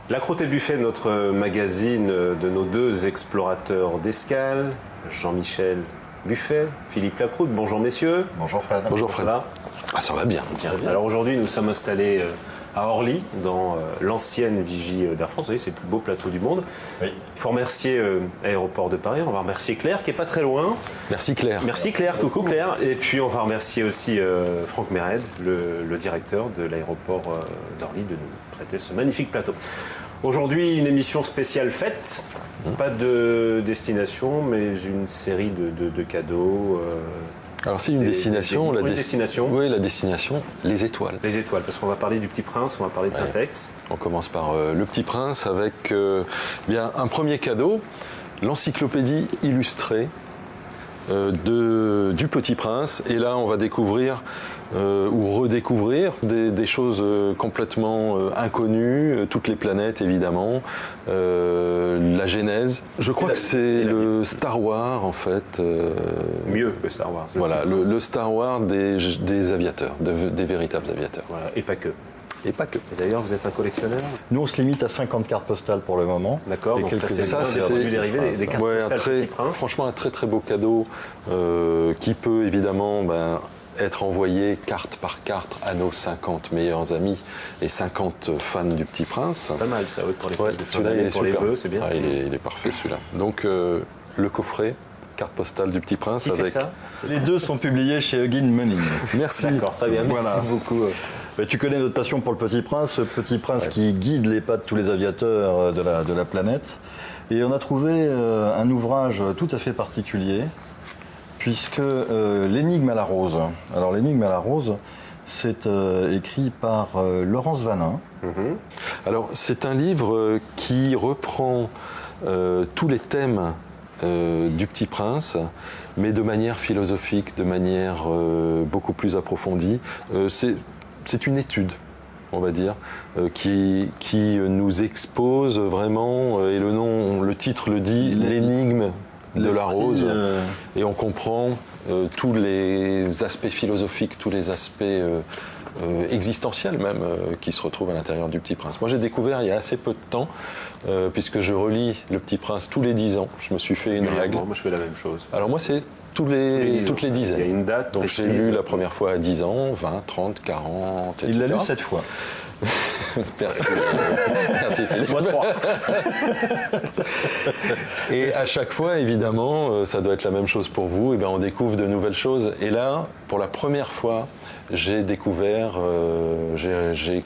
La Croûte et Buffet, notre magazine de nos deux explorateurs d'escale, Jean-Michel Buffet, Philippe Lacroute. Bonjour messieurs. Bonjour Fred. Bonjour Fred. Ça va bien. Alors aujourd'hui, nous sommes installés à Orly, dans l'ancienne vigie d'Air France. Vous voyez, c'est le plus beau plateau du monde. Oui. Il faut remercier Aéroport de Paris. On va remercier Claire, qui est pas très loin. Merci Claire. Merci Claire, coucou Claire. Et puis on va remercier aussi Franck Mered, le directeur de l'aéroport d'Orly, de nous prêter ce magnifique plateau. Aujourd'hui, une émission spéciale fête. Pas de destination, mais une série de cadeaux. Alors c'est une destination. Une destination. Oui, la destination, les étoiles. Les étoiles, parce qu'on va parler du Petit Prince, on va parler de Saint-Ex. On commence par le Petit Prince avec bien un premier cadeau, l'encyclopédie illustrée du Petit Prince. Et là, on va découvrir ou redécouvrir des choses complètement inconnues, toutes les planètes évidemment, la Genèse. Je crois que c'est le Star Wars en fait. Mieux que Star Wars. Voilà, le Star Wars des aviateurs, des véritables aviateurs. Voilà, et pas que. Et pas que. Et d'ailleurs, vous êtes un collectionneur. Nous, on se limite à 50 cartes postales pour le moment. D'accord, donc ça, c'est des cartes ouais, postales Petit Prince. Franchement, un très très beau cadeau qui peut évidemment être envoyé carte par carte à nos 50 meilleurs amis et 50 fans du Petit Prince. Pas mal ça, oui, pour les fêtes. Celui-là, il est pour super. Les vœux, c'est bien. Il est parfait celui-là. Donc, le coffret, carte postale du Petit Prince Qui avec. fait ça? Les deux sont publiés chez Huggin Money. Merci. D'accord, très bien. Voilà. Merci beaucoup. Tu connais notre passion pour le Petit Prince, ce Petit Prince qui guide les pas de tous les aviateurs de la planète. Et on a trouvé un ouvrage tout à fait particulier, puisque L'énigme à la rose. Alors l'énigme à la rose, c'est écrit par Laurence Vanin. Alors c'est un livre qui reprend tous les thèmes du Petit Prince, mais de manière philosophique, de manière beaucoup plus approfondie. C'est une étude, on va dire, qui nous expose vraiment, et le titre le dit, l'énigme de la rose. Et on comprend tous les aspects philosophiques, tous les aspects existentiels même, qui se retrouvent à l'intérieur du Petit Prince. Moi j'ai découvert il y a assez peu de temps, puisque je relis le Petit Prince tous les 10 ans. Je me suis fait une règle. Moi je fais la même chose. Alors moi c'est toutes les dizaines. Il y a une date donc précise. j'ai lu la première fois à 10 ans, 20, 30, 40, etc. Il l'a lu 7 fois. Merci. Merci Philippe. Moi 3. Et à chaque fois, évidemment, ça doit être la même chose pour vous, et bien on découvre de nouvelles choses. Et là, pour la première fois, j'ai découvert, j'ai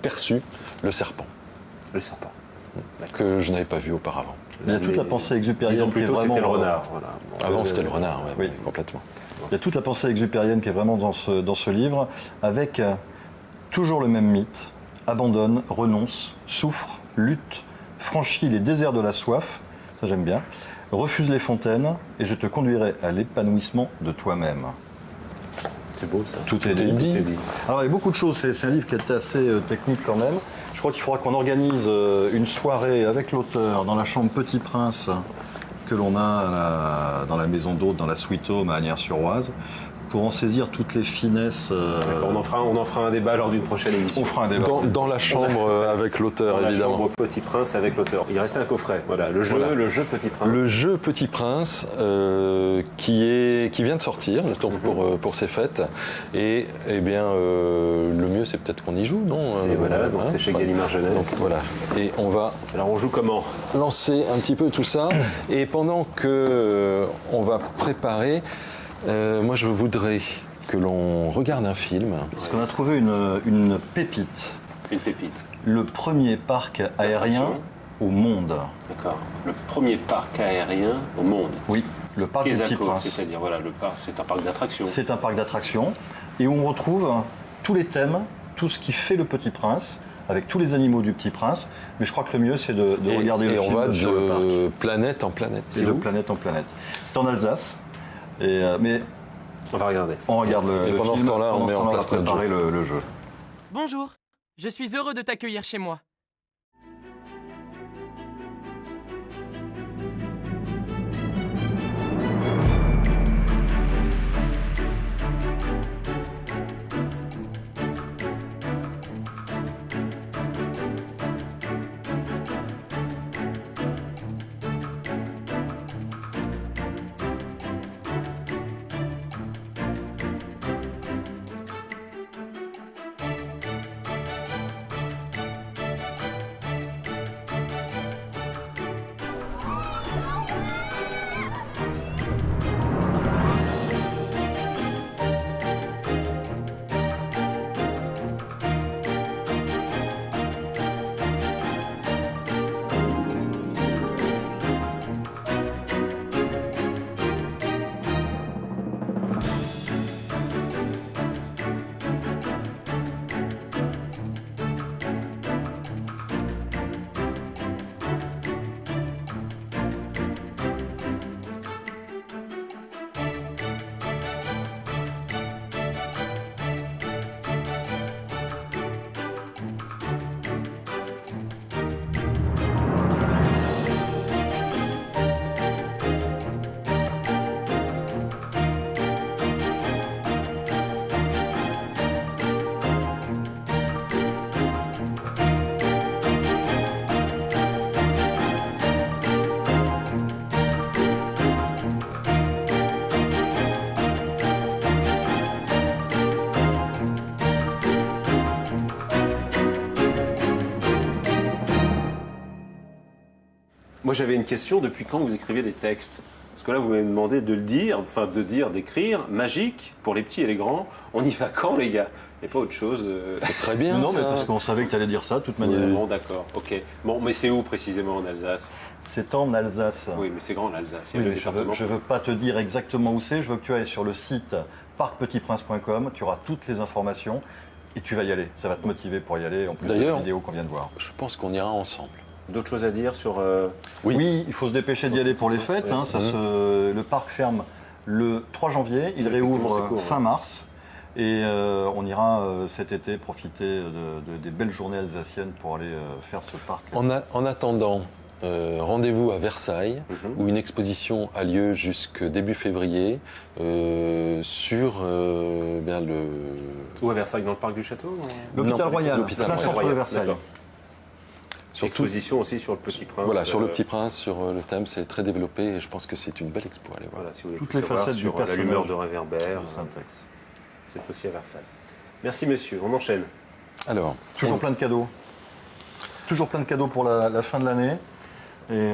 perçu le serpent. Le serpent. Que je n'avais pas vu auparavant. Il y a toute la pensée exupérienne. Disons plutôt c'était le renard. Voilà. Avant c'était le renard, oui. Complètement. Il y a toute la pensée exupérienne qui est vraiment dans ce livre, avec toujours le même mythe: abandonne, renonce, souffre, lutte, franchis les déserts de la soif, ça j'aime bien, refuse les fontaines et je te conduirai à l'épanouissement de toi-même. C'est beau ça. Tout est dit. Alors il y a beaucoup de choses, c'est un livre qui est assez technique quand même. Je crois qu'il faudra qu'on organise une soirée avec l'auteur dans la chambre Petit Prince que l'on a dans la maison d'hôte, dans la Sweet Home à Agnières-sur-Oise, pour en saisir toutes les finesses. D'accord, on en fera un débat lors d'une prochaine émission. On fera un débat. Dans la chambre avec l'auteur, dans évidemment. La chambre Petit Prince avec l'auteur. Il restait un coffret. Voilà, le jeu Petit Prince. Le jeu Petit Prince qui vient de sortir donc pour ces fêtes. Et bien, le mieux, c'est peut-être qu'on y joue, non? C'est chez Gallimard Jeunesse. Donc, voilà. Et on va. Alors on joue comment? Lancer un petit peu tout ça. Et pendant que on va préparer. Moi, je voudrais que l'on regarde un film. Parce qu'on a trouvé une pépite. Une pépite. Le premier parc aérien au monde. D'accord. Le premier parc aérien au monde. Oui, le parc du Petit Prince. C'est-à-dire, voilà, le parc, c'est un parc d'attractions. C'est un parc d'attractions. Et où on retrouve tous les thèmes, tout ce qui fait le Petit Prince, avec tous les animaux du Petit Prince. Mais je crois que le mieux, c'est de regarder le film on va sur le parc. de planète en planète. C'est de planète en planète. C'est en Alsace. Mais on va regarder. On regarde le film. Pendant ce temps-là, on met en place préparer le jeu. Bonjour, je suis heureux de t'accueillir chez moi. Moi, j'avais une question. Depuis quand vous écrivez des textes? Parce que là, vous m'avez demandé de le dire, enfin d'écrire, magique, pour les petits et les grands. On y va quand, les gars? Il n'y a pas autre chose C'est très bien, Non, mais ça. parce qu'on savait que tu allais dire ça, de toute manière. Bon, d'accord, ok. Bon, mais c'est où précisément en Alsace? C'est en Alsace. Oui, mais c'est grand l'Alsace. Il y a Oui, le mais département. je veux pas te dire exactement où c'est. Je veux que tu ailles sur le site parcpetitprince.com. Tu auras toutes les informations et tu vas y aller. Ça va te motiver pour y aller, en plus de la D'ailleurs- vidéo qu'on vient de voir. Je pense qu'on ira ensemble. D'autres choses à dire sur... Oui. Oui, il faut se dépêcher d'y aller pour les fêtes. Hein. Le parc ferme le 3 janvier. Il Effectivement, réouvre c'est court, fin ouais. mars. Et on ira cet été profiter des belles journées alsaciennes pour aller faire ce parc. En attendant, rendez-vous à Versailles, où une exposition a lieu jusqu'au début février sur bien le... Où à Versailles, dans le parc du château? L'hôpital Non, Royal, l'hôpital plein centre de Royal, Versailles. d'accord. Sur Exposition aussi sur le Petit Prince. Voilà, sur le Petit Prince, sur le thème, c'est très développé et je pense que c'est une belle expo. Allez voir. Voilà, si vous voulez Toutes tout les savoir facettes du sur personnage l'allumeur de réverbère, de Saint-Ex. c'est aussi à Versailles. Merci messieurs, on enchaîne. Alors, Toujours plein de cadeaux. Toujours plein de cadeaux pour la fin de l'année. Et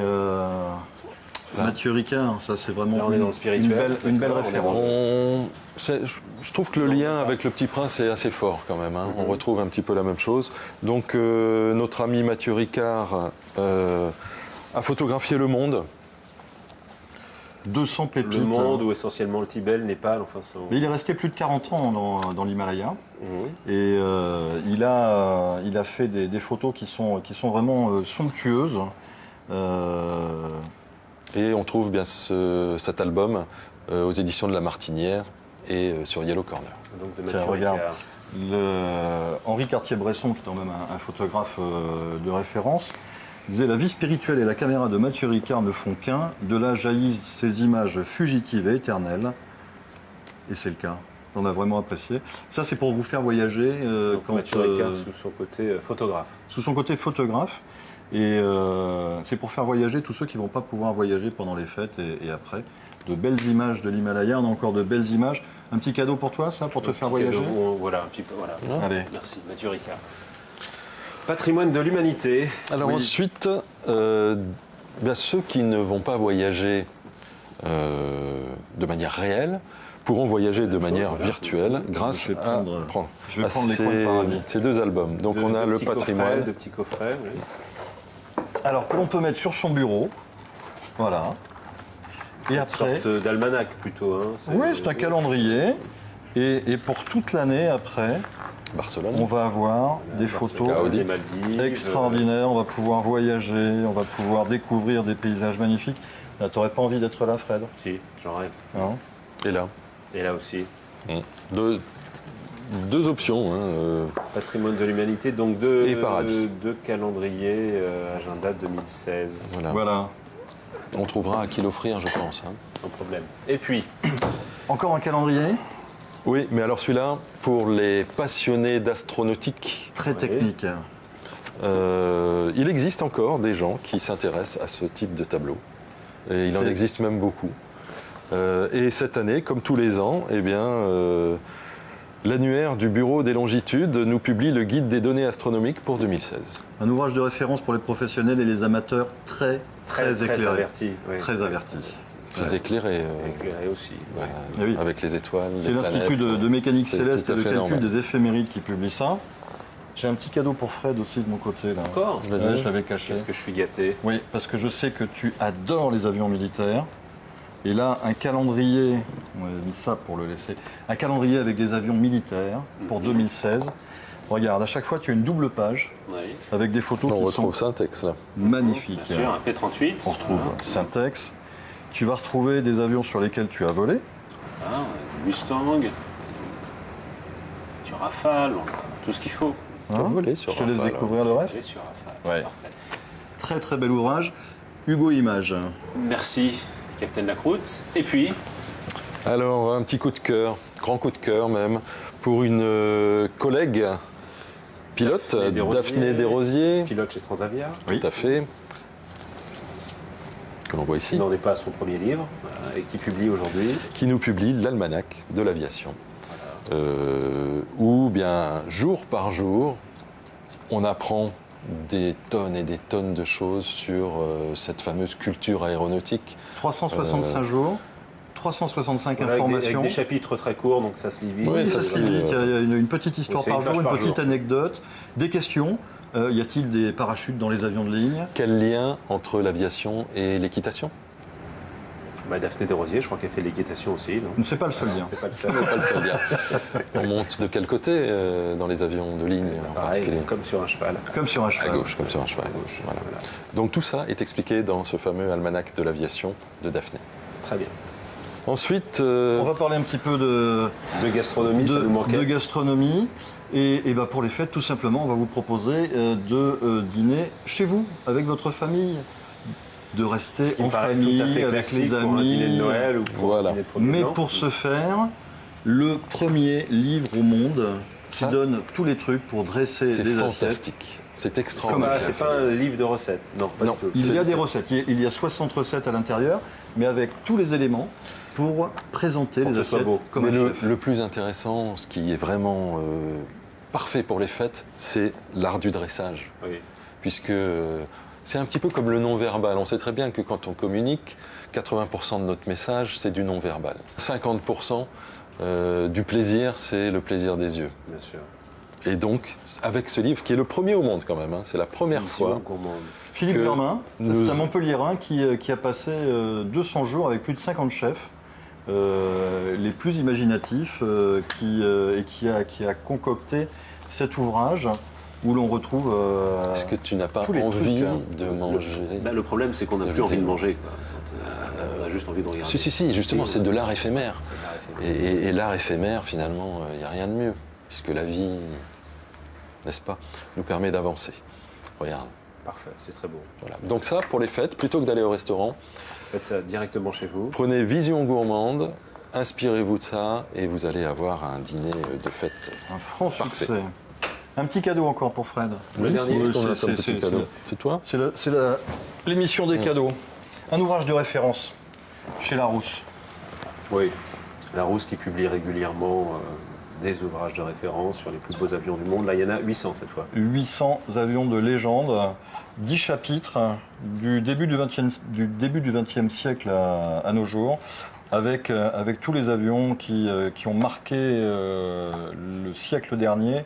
Mathieu Ricard, ça c'est vraiment Là, on est dans le spirituel. une belle D'accord, on est référence. je trouve que le lien avec le Petit Prince est assez fort quand même. Hein. On retrouve un petit peu la même chose. Donc, notre ami Mathieu Ricard a photographié le monde. 200 pépites. Le monde ou essentiellement le Tibet, le Népal, enfin ça. Mais il est resté plus de 40 ans dans l'Himalaya. Et il a fait des photos qui sont vraiment somptueuses. Et on trouve bien cet album aux éditions de La Martinière et sur Yellow Corner. Donc de Tiens, Mathieu regarde. Ricard. Henri Cartier-Bresson, qui est quand même un photographe de référence, disait « La vie spirituelle et la caméra de Mathieu Ricard ne font qu'un. De là jaillissent ces images fugitives et éternelles. » Et c'est le cas. On a vraiment apprécié. Ça, c'est pour vous faire voyager Donc Mathieu Ricard sous son côté photographe. sous son côté photographe. Et c'est pour faire voyager tous ceux qui ne vont pas pouvoir voyager pendant les fêtes et après. De belles images de l'Himalaya. On a encore de belles images. Un petit cadeau pour toi, ça, pour te faire Petit voyager cadeau, voilà, un petit peu, voilà. Allez. Merci Mathieu Ricard. Patrimoine de l'humanité. Alors Oui. ensuite, bien, ceux qui ne vont pas voyager de manière réelle pourront voyager de manière virtuelle grâce Je vais à prendre- je vais prendre les ces, coins de paradis. ces deux albums. Donc on a le petits coffrets, patrimoine. de petits coffrets, oui. Alors, que l'on peut mettre sur son bureau. Voilà. Et Une après, sorte d'almanach plutôt. Hein. oui, c'est un calendrier. Et pour toute l'année après, Barcelone. on va avoir des photos des Maldives. extraordinaires. On va pouvoir voyager, on va pouvoir découvrir des paysages magnifiques. Là, t'aurais pas envie d'être là, Fred? Si, j'en rêve. Non. Et là, Et là aussi. deux options. Hein, Patrimoine de l'humanité, donc Et paradis. deux calendriers, agenda 2016. voilà. Voilà. On trouvera à qui l'offrir, je pense. Hein. Sans problème. Et puis, Encore un calendrier Oui, mais alors celui-là, pour les passionnés d'astronautique, très technique. il existe encore des gens qui s'intéressent à ce type de tableau. Et il en C'est- existe même beaucoup. Et cette année, comme tous les ans, eh bien, l'annuaire du Bureau des longitudes nous publie le guide des données astronomiques pour 2016. Un ouvrage de référence pour les professionnels et les amateurs très éclairé. averti. oui. Très averti. Très éclairé, Éclairé aussi. ouais, Eh oui. avec les étoiles. C'est les l'Institut planètes. de mécanique C'est céleste tout et à de fait calcul normal. des éphémérides qui publie ça. J'ai un petit cadeau pour Fred aussi de mon côté là. Encore Vas-y. Ouais, je l'avais caché. Qu'est-ce que je suis gâté. Oui, parce que je sais que tu adores les avions militaires. Et là, un calendrier, on a mis ça pour le laisser, un calendrier avec des avions militaires pour 2016. Regarde, à chaque fois, tu as une double page Oui. avec des photos On qui retrouve sont Syntex là. magnifiques. Bien sûr, un P-38. On retrouve Syntex. Tu vas retrouver des avions sur lesquels tu as volé. Ah, Mustang. Tu Rafale, tout ce qu'il faut. Tu as volé sur Je te laisse Rafale, découvrir le reste. J'ai sur Rafale. Ouais. Parfait. Très très bel ouvrage. Hugo Images. Merci, Capitaine Lacroute. Et puis, Alors, un petit coup de cœur, grand coup de cœur même, pour une collègue pilote, Daphné Desrosiers, pilote chez Transavia. tout à fait, que l'on voit Qui ici, n'en est pas à son premier livre et qui publie aujourd'hui. qui nous publie l'almanach de l'aviation, où bien jour par jour, on apprend des tonnes et des tonnes de choses sur cette fameuse culture aéronautique. 365 jours, 365 Voilà, avec informations. des chapitres très courts, donc ça se lit vite. Oui, Ça se lit vite, il y a une petite histoire C'est par une page jour, par une petite jour. anecdote, des questions. Y a-t-il des parachutes dans les avions de ligne? Quel lien entre l'aviation et l'équitation? Daphné Desrosiers, je crois qu'elle fait l'équitation aussi. Non, C'est pas le seul lien. c'est pas le seul. Pas le seul lien. On monte de quel côté dans les avions de ligne en Pareil, particulier? comme sur un cheval. Comme sur un À cheval. gauche, comme sur un cheval. Voilà. Donc tout ça est expliqué dans ce fameux almanach de l'aviation de Daphné. Très bien. Ensuite, On va parler un petit peu de De gastronomie, ça nous manquait. de gastronomie. Et pour les fêtes, tout simplement, on va vous proposer de dîner chez vous, avec votre famille, de rester Ce qui en me paraît famille, tout à fait avec classique les pour un dîner de amis. Noël ou pour Voilà. un dîner de premier Mais blanc. pour ce faire, le premier livre au monde qui Ça, donne tous les trucs pour dresser c'est des assiettes. fantastique. C'est C'est extraordinaire. pas, c'est pas un livre de recettes. Non, pas Non. du tout. Il y a des recettes, il y a 60 recettes à l'intérieur, mais avec tous les éléments pour présenter Pour les que ce soit assiettes beau. comme Mais un le, chef. le plus intéressant, ce qui est vraiment parfait pour les fêtes, c'est l'art du dressage. Oui. Puisque c'est un petit peu comme le non-verbal. On sait très bien que quand on communique, 80% de notre message, c'est du non-verbal. 50% du plaisir, c'est le plaisir des yeux. Bien sûr. Et donc, avec ce livre, qui est le premier au monde quand même, hein, c'est la première Vision fois. gourmande. Philippe que Germain, nous- c'est un Montpelliérain qui a passé 200 jours avec plus de 50 chefs, les plus imaginatifs, et qui a concocté cet ouvrage où l'on retrouve Est-ce que tu n'as pas tous les envie trucs, hein. de manger Le problème, c'est qu'on n'a De plus envie de vidéo. manger. Quoi. Quand, on a juste envie de regarder. Si, justement, c'est de l'art éphémère. C'est l'art éphémère. Et l'art éphémère, finalement, il n'y a rien de mieux, puisque la vie, n'est-ce pas, nous permet d'avancer. Regarde, Parfait, c'est très beau. voilà. Donc ça, pour les fêtes, plutôt que d'aller au restaurant, Faites ça directement chez vous. prenez Vision Gourmande, inspirez-vous de ça, et vous allez avoir un dîner de fête. un franc Parfait. succès. Un petit cadeau encore pour Fred. Le dernier, qu'est-ce qu'on a c'est- comme c'est- petit cadeau. C'est toi? C'est l'émission des cadeaux. Un ouvrage de référence chez Larousse. Oui. Larousse qui publie régulièrement des ouvrages de référence sur les plus beaux avions du monde. Là, il y en a 800 cette fois. 800 avions de légende, 10 chapitres du début du XXe siècle à nos jours, avec tous les avions qui ont marqué le siècle dernier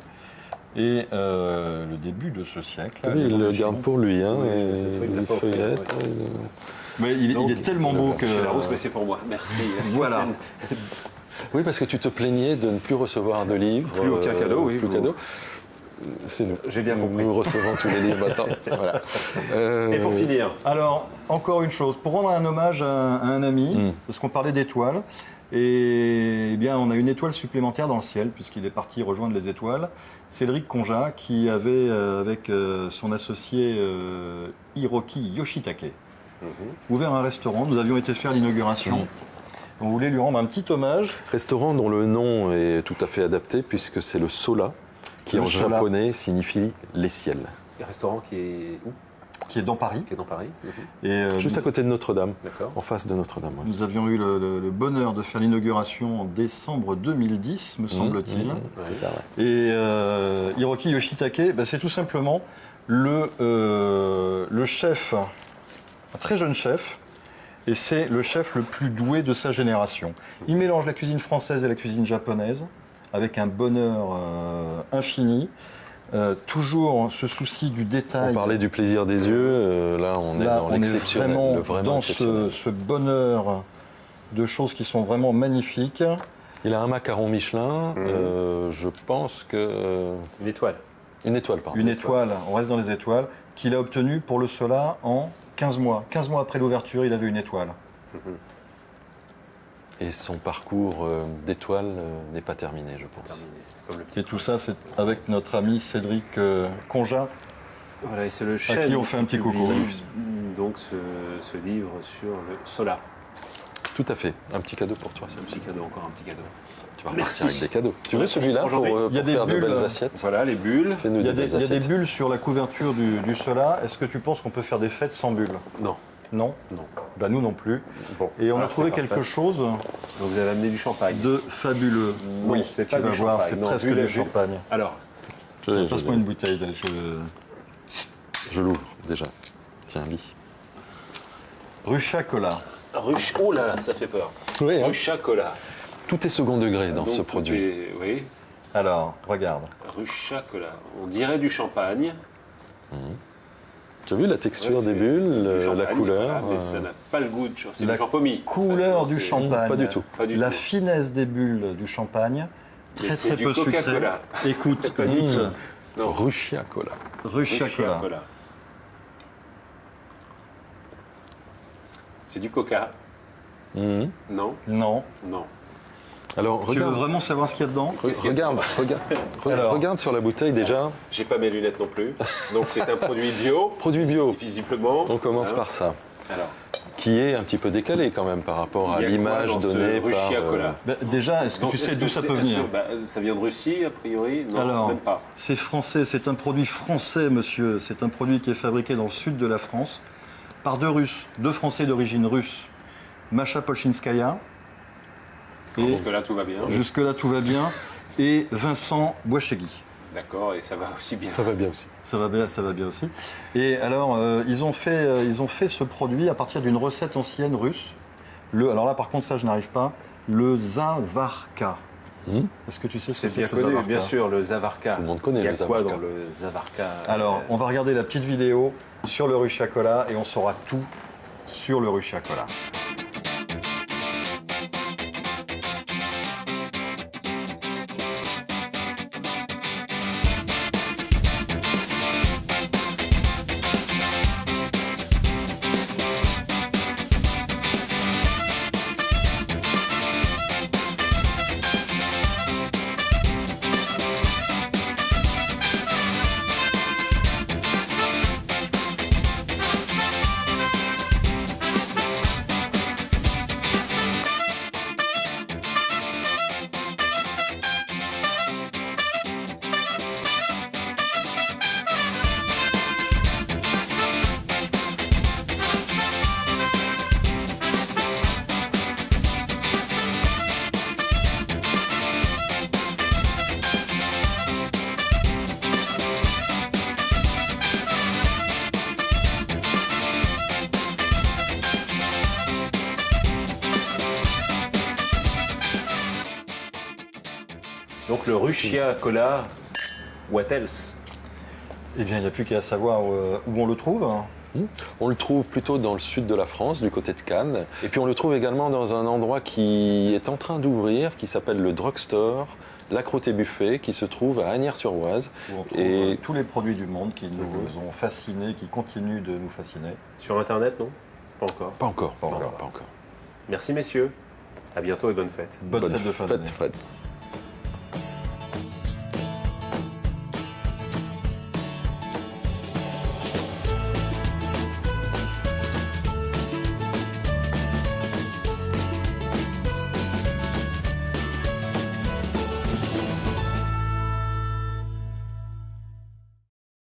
et le début de ce siècle. Oui, il le garde pour lui, hein, Oui, et cette fois, il l'a les pas offert, feuillettes. ouais. Mais il Donc, est tellement beau que... Chez Larousse, mais c'est pour moi. Merci. Voilà. Oui, parce que tu te plaignais de ne plus recevoir de livres. Plus aucun cadeau, oui, Plus vous- cadeau. C'est nous. J'ai bien compris. Nous recevons tous les livres maintenant. Voilà. Et pour finir, Alors, encore une chose, pour rendre un hommage à un ami, parce qu'on parlait d'étoiles, et eh bien, on a une étoile supplémentaire dans le ciel, puisqu'il est parti rejoindre les étoiles. Cédric Conja, qui avait, avec son associé Hiroki Yoshitake, ouvert un restaurant. Nous avions été faire l'inauguration. On voulait lui rendre un petit hommage. Restaurant dont le nom est tout à fait adapté, puisque c'est le Sola, qui Le en Sola. japonais signifie les ciels. le restaurant qui est où? Qui est dans Paris. Qui est dans Paris. Et, Juste à côté de Notre-Dame, D'accord. en face de Notre-Dame. ouais. nous avions eu le bonheur de faire l'inauguration en décembre 2010, me semble-t-il. C'est ça, ouais. Et Hiroki Yoshitake, c'est tout simplement le chef, un très jeune chef, et c'est le chef le plus doué de sa génération. Il mélange la cuisine française et la cuisine japonaise avec un bonheur infini, toujours ce souci du détail. On parlait du plaisir des yeux, là on est Là, dans on est l'exceptionnel, vraiment le vraiment dans exceptionnel. ce bonheur de choses qui sont vraiment magnifiques. Il a un macaron Michelin, je pense que... Une étoile. Une étoile, pardon. Une étoile, on reste dans les étoiles, qu'il a obtenue pour le Sola en 15 mois. 15 mois après l'ouverture, il avait une étoile. Et son parcours d'étoile n'est pas terminé, je pense. Terminé. C'est comme le petit Et tout ça, c'est avec notre ami Cédric Conja. Voilà, et c'est le chef qui on fait un petit coucou. Donc ce livre sur le Sola. Tout à fait. Un petit cadeau pour toi. C'est un petit cadeau, encore un petit cadeau. Tu vas Merci. repartir avec des cadeaux. Tu veux celui-là pour, Aujourd'hui, pour il y a des faire de bulles, belles assiettes? Voilà, les bulles. Fais-nous Il y a des des, belles il y a des assiettes. bulles sur la couverture du Sola. Est-ce que tu penses qu'on peut faire des fêtes sans bulles? Non. Non. Non. Bah nous non plus. Bon. Et on a Alors, trouvé c'est quelque parfait. chose Donc vous avez amené du champagne. de fabuleux. Non, Oui, c'est tu pas vas du voir, champagne. c'est Non, presque bulle, du bulle. champagne. Alors, Passe-moi une bouteille. Je l'ouvre déjà. Tiens, lis. Rucha Cola. Oh là là, ça fait peur. Oui, hein. Rucha Cola. Tout est second degré dans Donc, ce tout produit. Oui, Alors, regarde. Rucha Cola. On dirait du champagne. Tu as vu la texture Ouais, des c'est bulles, du la champagne, couleur voilà, mais ça n'a pas le goût de champagne. C'est La du champomis. couleur En fait, du non, c'est- champagne. Pas du tout. Pas du La tout. finesse des bulles du champagne. Mais Très c'est très du peu sucré. Coca-Cola. Écoute, Pas du goûte. tout. Non. Ruchia Cola. Rucha Rucha Cola. C'est du coca. Mhm. Non, Non. non. Alors, Tu veux regarde. vraiment savoir ce qu'il y a dedans Alors. Regarde sur la bouteille déjà. J'ai pas mes lunettes non plus. Donc c'est un produit bio. Produit bio. Visiblement. On commence Hein. par ça. Alors, Qui est un petit peu décalé quand même par rapport à il y a l'image quoi dans ce donnée par. Ruchia Cola. Ben, déjà, est-ce que Donc, tu sais est-ce d'où que ça c'est- peut est-ce venir que- ça vient de Russie, a priori. Non, Alors, même pas. c'est français, c'est un produit français, monsieur. C'est un produit qui est fabriqué dans le sud de la France par deux Russes, deux Français d'origine russe. Masha Polchinskaya. Et Jusque-là, tout va bien. jusque-là, tout va bien. Et Vincent Boishegui. D'accord, et ça va aussi bien. Ça va bien aussi. Ça va bien aussi. Et alors, ils ont fait ce produit à partir d'une recette ancienne russe. Alors là, par contre, ça, je n'arrive pas. Le Zavarka. Est-ce que tu sais ce C'est que c'est bien que le connu, Zavarka bien sûr, le Zavarka. Tout le monde connaît Il y a le quoi Zavarka. dans le Zavarka Alors, on va regarder la petite vidéo sur le Rucha Cola et on saura tout sur le Rucha Cola. Donc le Ruchia Cola, what else? Eh bien, il n'y a plus qu'à savoir où on le trouve. On le trouve plutôt dans le sud de la France, du côté de Cannes. Et puis on le trouve également dans un endroit qui est en train d'ouvrir, qui s'appelle le Drugstore, La Croûte et Buffet, qui se trouve à Asnières-sur-Oise. Où on trouve Et tous les produits du monde qui nous ont fascinés, qui continuent de nous fasciner. Sur Internet, non? Pas encore. pas encore, Pas encore. pas encore. Merci messieurs. À bientôt et bonne fête. Bonne fête de fin d'année. Fred.